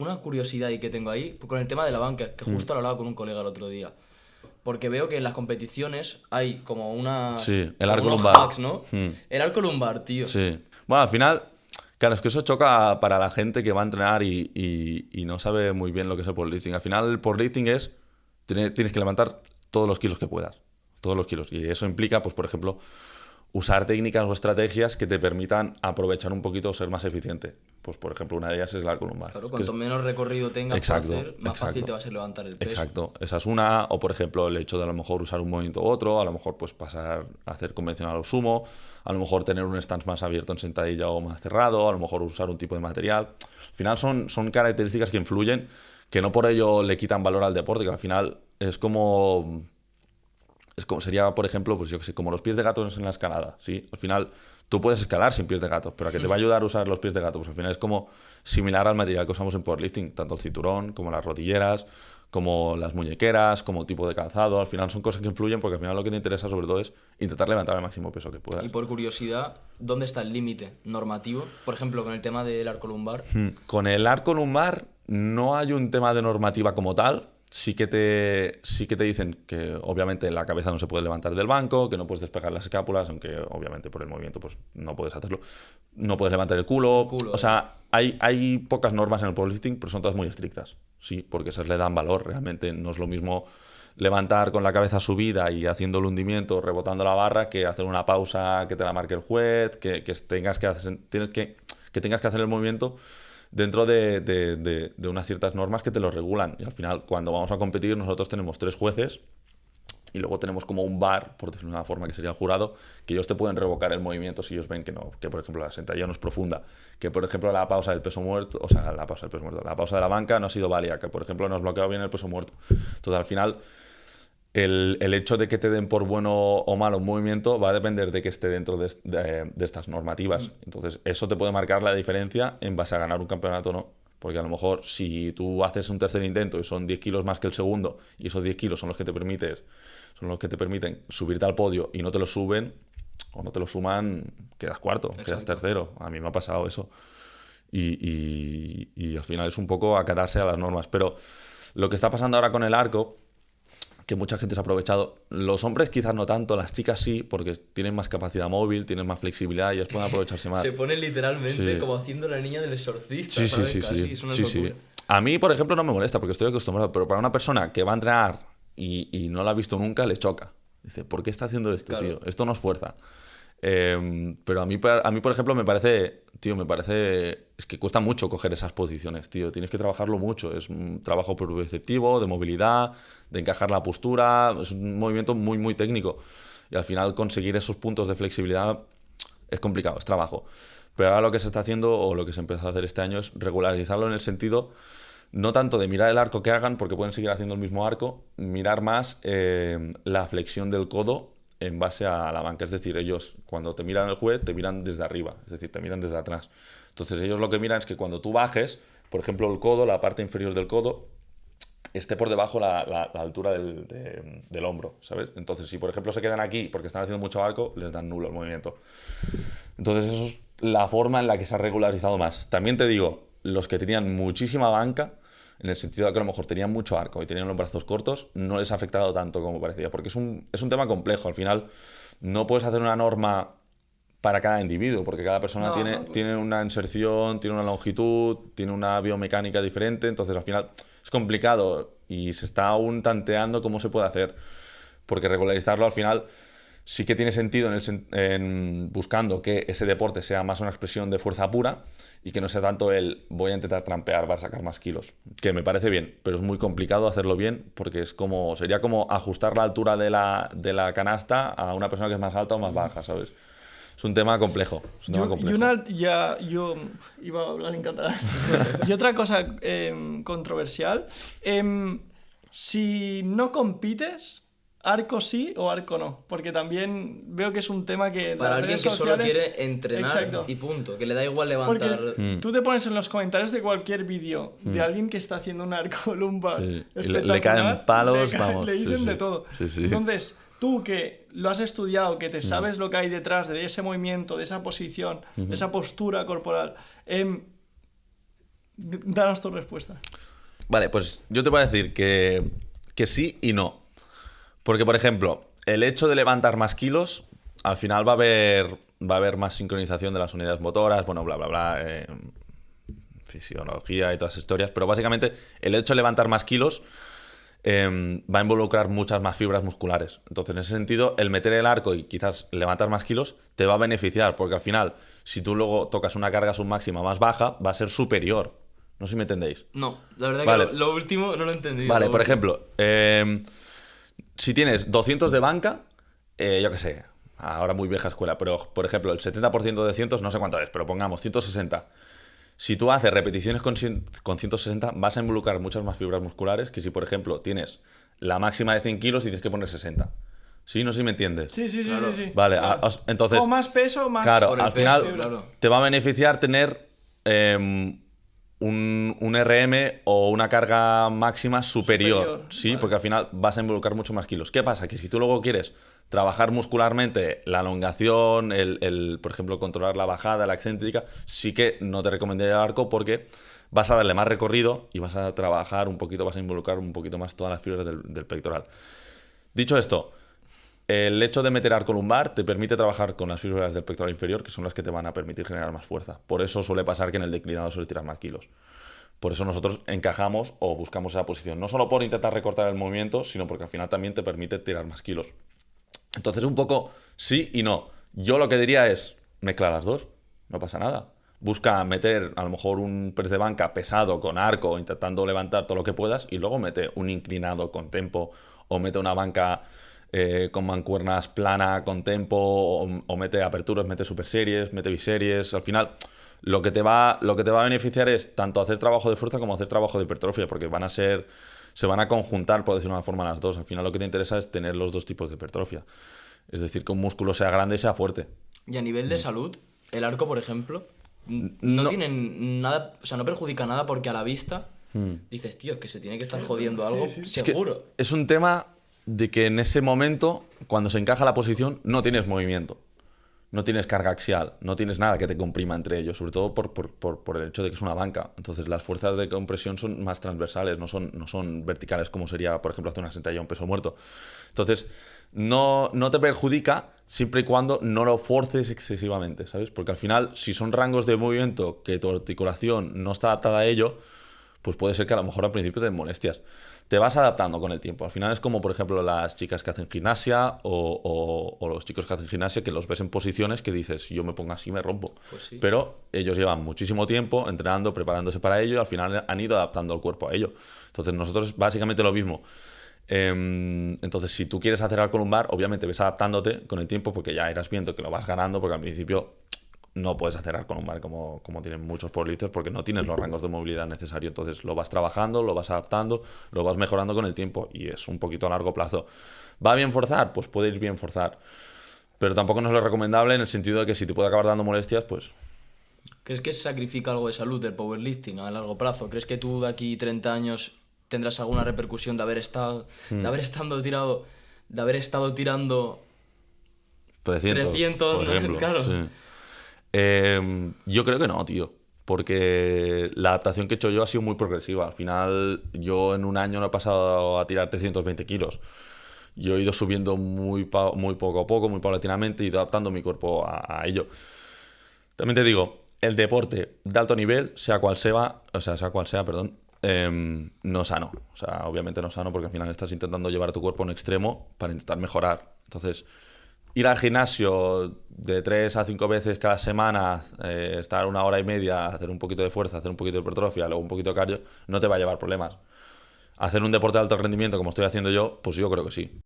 una curiosidad y que tengo ahí con el tema de la banca, que justo lo hablaba con un colega el otro día. Porque veo que en las competiciones hay como Sí, el como arco unos lumbar. hacks, ¿no? El arco lumbar, tío. Sí. Bueno, al final, claro, es que eso choca para la gente que va a entrenar y no sabe muy bien lo que es el powerlifting. Al final, el powerlifting es, tienes que levantar todos los kilos que puedas. Todos los kilos. Y eso implica, pues, por ejemplo, usar técnicas o estrategias que te permitan aprovechar un poquito o ser más eficiente. Pues, por ejemplo, una de ellas es el arco lumbar. Claro, que cuanto es- menos recorrido tengas para Exacto, hacer, más fácil te va a ser levantar el peso. exacto. Esa es una. O, por ejemplo, el hecho de a lo mejor usar un movimiento u otro, a lo mejor pues pasar a hacer convencional o sumo, a lo mejor tener un stance más abierto en sentadilla o más cerrado, a lo mejor usar un tipo de material. Al final son características que influyen, que no por ello le quitan valor al deporte, que al final sería, por ejemplo, pues yo que sé, como los pies de gato en la escalada, ¿sí? Al final tú puedes escalar sin pies de gato, pero a que te va a ayudar a usar los pies de gato, pues al final es como similar al material que usamos en powerlifting, tanto el cinturón como las rodilleras, como las muñequeras, como el tipo de calzado. Al final son cosas que influyen porque al final lo que te interesa sobre todo es intentar levantar el máximo peso que puedas. Y por curiosidad, ¿dónde está el límite normativo? Por ejemplo, con el tema del arco lumbar. Con el arco lumbar no hay un tema de normativa como tal. Sí que te dicen que obviamente la cabeza no se puede levantar del banco, que no puedes despegar las escápulas, aunque obviamente por el movimiento pues no puedes hacerlo. No puedes levantar el culo. El culo, O sea, hay pocas normas en el powerlifting, pero son todas muy estrictas. Sí, porque esas le dan valor. Realmente no es lo mismo levantar con la cabeza subida y haciendo el hundimiento, rebotando la barra, que hacer una pausa que te la marque el juez, que tengas que hacer el movimiento dentro de unas ciertas normas que te lo regulan. Y al final, cuando vamos a competir, nosotros tenemos 3 jueces y luego tenemos como un bar, por decirlo de una forma, que sería el jurado, que ellos te pueden revocar el movimiento si ellos ven que no, que por ejemplo la sentadilla no es profunda, que por ejemplo la pausa del peso muerto, o sea, la pausa del peso muerto, la pausa de la banca no ha sido válida, que por ejemplo no has bloqueado bien el peso muerto. Entonces al final el hecho de que te den por bueno o malo un movimiento va a depender de que esté dentro de estas normativas. Entonces, eso te puede marcar la diferencia en base a ganar un campeonato o no. Porque a lo mejor si tú haces un tercer intento y son 10 kilos más que el segundo, y esos 10 kilos son los que te permiten subirte al podio y no te lo suben o no te lo suman, quedas cuarto, quedas tercero. A mí me ha pasado eso. Y al final es un poco acatarse a las normas. Pero lo que está pasando ahora con el arco, que mucha gente se ha aprovechado. Los hombres quizás no tanto, las chicas sí, porque tienen más capacidad móvil, tienen más flexibilidad y ellas pueden aprovecharse más. Se pone literalmente Sí. como haciendo la niña del exorcista, Sí, sí, ¿sabes? sí, Casi, sí. es una Sí, locura. sí. A mí, por ejemplo, no me molesta porque estoy acostumbrado, pero para una persona que va a entrenar y no lo ha visto nunca, le choca. Dice, ¿por qué está haciendo esto, Claro. tío? Esto no es fuerza. Pero a mí, por ejemplo, me parece, es que cuesta mucho coger esas posiciones, tío. Tienes que trabajarlo mucho. Es un trabajo perceptivo, de movilidad, de encajar la postura. Es un movimiento muy, muy técnico. Y al final conseguir esos puntos de flexibilidad es complicado, es trabajo. Pero ahora lo que se está haciendo, o lo que se empezó a hacer este año, es regularizarlo en el sentido no tanto de mirar el arco que hagan, porque pueden seguir haciendo el mismo arco, mirar más la flexión del codo en base a la banca. Es decir, ellos cuando te miran el juez, te miran desde arriba, es decir, te miran desde atrás. Entonces ellos lo que miran es que cuando tú bajes, por ejemplo, el codo, la parte inferior del codo, esté por debajo la altura del hombro, ¿sabes? Entonces, si por ejemplo se quedan aquí porque están haciendo mucho arco, les dan nulo el movimiento. Entonces, eso es la forma en la que se ha regularizado más. También te digo, los que tenían muchísima banca, en el sentido de que a lo mejor tenían mucho arco y tenían los brazos cortos, no les ha afectado tanto como parecía, porque es un tema complejo. Al final, no puedes hacer una norma para cada individuo, porque cada persona tiene una inserción, tiene una longitud, tiene una biomecánica diferente, entonces al final es complicado y se está aún tanteando cómo se puede hacer, porque regularizarlo al final sí que tiene sentido en buscando que ese deporte sea más una expresión de fuerza pura y que no sea tanto el voy a intentar trampear para sacar más kilos, que me parece bien, pero es muy complicado hacerlo bien porque sería como ajustar la altura de la canasta a una persona que es más alta o más baja, ¿sabes? Es un tema complejo. Yo iba a hablar en catalán. Y otra cosa controversial. Si no compites, arco sí o arco no. Porque también veo que es un tema que Para las alguien redes que solo sociales... quiere entrenar Exacto. y punto, que le da igual levantar. Porque tú te pones en los comentarios de cualquier vídeo de alguien que está haciendo un arco lumbar Sí. Y espectacular, le caen palos, vamos. le dicen sí, de sí. todo. Sí, sí. Entonces, tú que lo has estudiado, que te sabes lo que hay detrás de ese movimiento, de esa posición, de esa postura corporal, Danos tu respuesta. Vale, pues yo te voy a decir que sí y no. Porque, por ejemplo, el hecho de levantar más kilos, al final va a haber más sincronización de las unidades motoras, bueno, bla, bla, bla, fisiología y todas esas historias, pero básicamente el hecho de levantar más kilos va a involucrar muchas más fibras musculares. Entonces, en ese sentido, el meter el arco y quizás levantar más kilos te va a beneficiar, porque al final, si tú luego tocas una carga submáxima más baja, va a ser superior. No sé si me entendéis. No, la verdad Vale. que lo último no lo he entendido. Vale, lo por último. ejemplo, si tienes 200 de banca, yo qué sé, ahora muy vieja escuela, pero por ejemplo, el 70% de cientos, no sé cuánto es, pero pongamos 160. Si tú haces repeticiones con 160, vas a involucrar muchas más fibras musculares que si, por ejemplo, tienes la máxima de 100 kilos y tienes que poner 60. ¿Sí? No sé si me entiendes. Sí, sí, sí, Claro. sí, sí. Vale, Claro. entonces, O más peso, más... claro, Por el al peso, final claro. te va a beneficiar tener un RM o una carga máxima superior. Superior, Sí, vale. porque al final vas a involucrar mucho más kilos. ¿Qué pasa? Que si tú luego quieres trabajar muscularmente la elongación, por ejemplo, controlar la bajada, la excéntrica, sí que no te recomendaría el arco porque vas a darle más recorrido y vas a trabajar un poquito, vas a involucrar un poquito más todas las fibras del pectoral. Dicho esto, el hecho de meter arco lumbar te permite trabajar con las fibras del pectoral inferior, que son las que te van a permitir generar más fuerza. Por eso suele pasar que en el declinado suele tirar más kilos. Por eso nosotros encajamos o buscamos esa posición. No solo por intentar recortar el movimiento, sino porque al final también te permite tirar más kilos. Entonces, un poco sí y no. Yo lo que diría es, mezcla las dos, no pasa nada. Busca meter a lo mejor un press de banca pesado con arco, intentando levantar todo lo que puedas, y luego mete un inclinado con tempo, o mete una banca con mancuernas plana con tempo, o mete aperturas, mete super series, mete biseries. Al final, lo que te va a beneficiar es tanto hacer trabajo de fuerza como hacer trabajo de hipertrofia, porque se van a conjuntar, por decirlo de una forma, las dos. Al final lo que te interesa es tener los dos tipos de hipertrofia. Es decir, que un músculo sea grande y sea fuerte. Y a nivel de salud, el arco, por ejemplo, no No. tiene nada, o sea, no perjudica nada porque a la vista dices, tío, que se tiene que estar jodiendo algo, sí. Es que seguro. es un tema de que en ese momento, cuando se encaja la posición, no tienes movimiento. No tienes carga axial, no tienes nada que te comprima entre ellos, sobre todo por el hecho de que es una banca. Entonces las fuerzas de compresión son más transversales, no son verticales como sería, por ejemplo, hacer una sentadilla a un peso muerto. Entonces no te perjudica siempre y cuando no lo forces excesivamente, ¿sabes? Porque al final, si son rangos de movimiento que tu articulación no está adaptada a ello, pues puede ser que a lo mejor al principio te den molestias. Te vas adaptando con el tiempo. Al final es como, por ejemplo, las chicas que hacen gimnasia o los chicos que hacen gimnasia, que los ves en posiciones que dices, si yo me pongo así me rompo. Pues sí. Pero ellos llevan muchísimo tiempo entrenando, preparándose para ello y al final han ido adaptando el cuerpo a ello. Entonces nosotros básicamente lo mismo. Entonces, si tú quieres hacer arco lumbar, obviamente ves adaptándote con el tiempo porque ya irás viendo que lo vas ganando, porque al principio no puedes hacer arco lumbar como tienen muchos powerlifters porque no tienes los rangos de movilidad necesarios. Entonces lo vas trabajando, lo vas adaptando, lo vas mejorando con el tiempo y es un poquito a largo plazo. ¿Va bien forzar? Pues puede ir bien forzar. Pero tampoco no es lo recomendable en el sentido de que si te puede acabar dando molestias, pues... ¿Crees que se sacrifica algo de salud del powerlifting a largo plazo? ¿Crees que tú de aquí 30 años tendrás alguna repercusión de haber estado tirando 300, por ¿no? ejemplo. Claro. Sí. Yo creo que no, tío. Porque la adaptación que he hecho yo ha sido muy progresiva. Al final, yo en un año no he pasado a tirar 320 kilos. Yo he ido subiendo muy poco a poco, muy paulatinamente, he ido adaptando mi cuerpo a ello. También te digo, el deporte de alto nivel, sea cual sea, perdón, no sano. O sea, obviamente no sano porque al final estás intentando llevar a tu cuerpo a un extremo para intentar mejorar. Entonces, ir al gimnasio de 3 a 5 veces cada semana, estar 1 hora y media, hacer un poquito de fuerza, hacer un poquito de hipertrofia, luego un poquito de cardio, no te va a llevar problemas. Hacer un deporte de alto rendimiento como estoy haciendo yo, pues yo creo que sí.